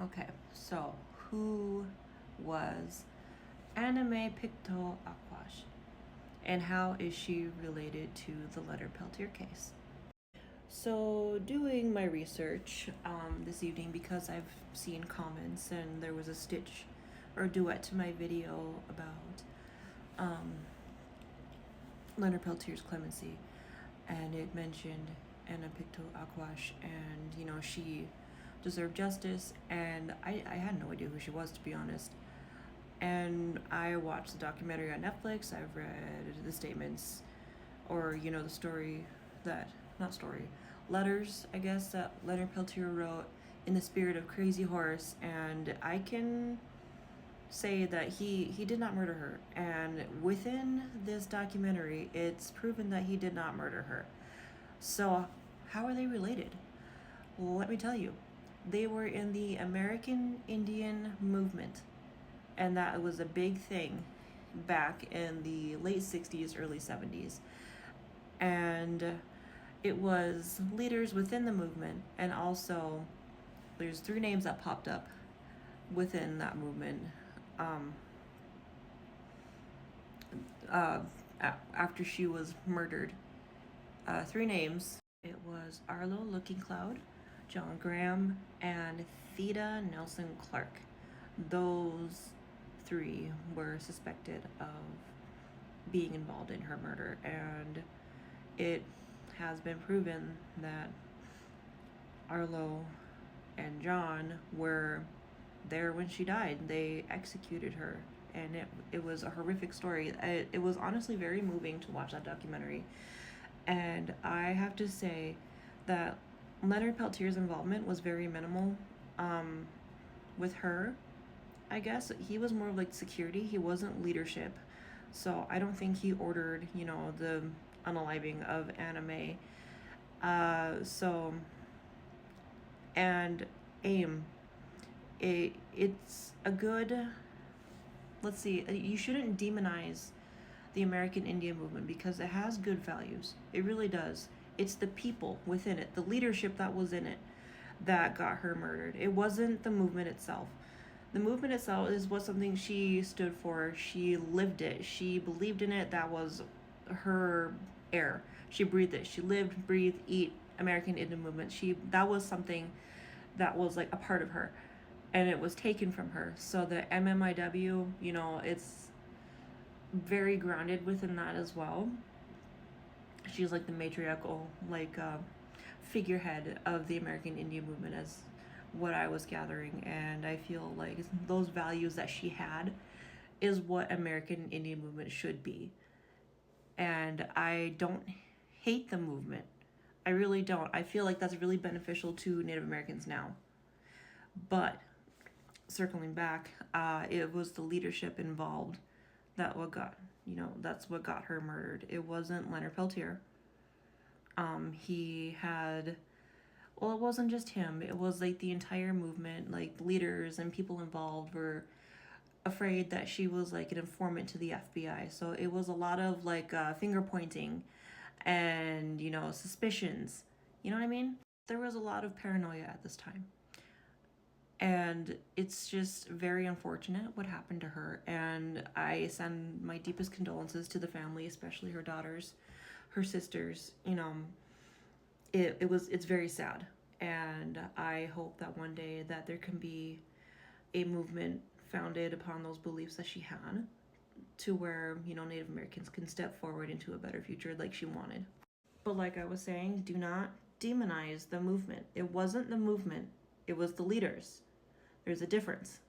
Okay, so who was Anime Picto Aquash? And how is she related to the Leonard Peltier case? So, doing my research this evening, because I've seen comments and there was a stitch or duet to my video about um, Leonard Peltier's clemency, and it mentioned Anna Picto Aquash, and she deserved justice, and I had no idea who she was, to be honest. And I watched the documentary on Netflix. I've read the statements, or the story that not story letters, I guess, that Leonard Peltier wrote in the spirit of Crazy Horse, and I can say that he did not murder her. And within this documentary, it's proven that he did not murder her. So, how are they related? Well, let me tell you. They were in the American Indian movement, and that was a big thing back in the late 60s, early 70s. And it was leaders within the movement, and also there's three names that popped up within that movement um, uh, after she was murdered. Three names. It was Arlo Looking Cloud, John Graham, and Theda Nelson Clark. Those three were suspected of being involved in her murder, and it has been proven that Arlo and John were there when she died. They executed her, and it was a horrific story. It was honestly very moving to watch that documentary. And I have to say that Leonard Peltier's involvement was very minimal with her. I guess he was more of like security. He wasn't leadership. So I don't think he ordered, the unaliving of Anime. So, and AIM, it's a good, let's see, you shouldn't demonize the American Indian movement because it has good values. It really does. It's the people within it, the leadership that was in it, that got her murdered. It wasn't the movement itself. The movement itself was something she stood for. She lived it. She believed in it. That was her air. She breathed it. She lived, breathed, eat American Indian movement. That was something that was like a part of her, and it was taken from her. So the MMIW, it's very grounded within that as well. She's like the matriarchal, like figurehead of the American Indian movement, as what I was gathering, and I feel like those values that she had is what American Indian movement should be. And I don't hate the movement. I really don't. I feel like that's really beneficial to Native Americans now. But circling back, it was the leadership involved that what got that's what got her murdered. It wasn't Leonard Peltier. He had, well, it wasn't just him. It was like the entire movement, like leaders and people involved were afraid that she was like an informant to the FBI. So it was a lot of like finger pointing and suspicions. You know what I mean? There was a lot of paranoia at this time. And it's just very unfortunate what happened to her. And I send my deepest condolences to the family, especially her daughters, her sisters. It's very sad. And I hope that one day that there can be a movement founded upon those beliefs that she had, to where, Native Americans can step forward into a better future like she wanted. But like I was saying, do not demonize the movement. It wasn't the movement, it was the leaders. There's a difference.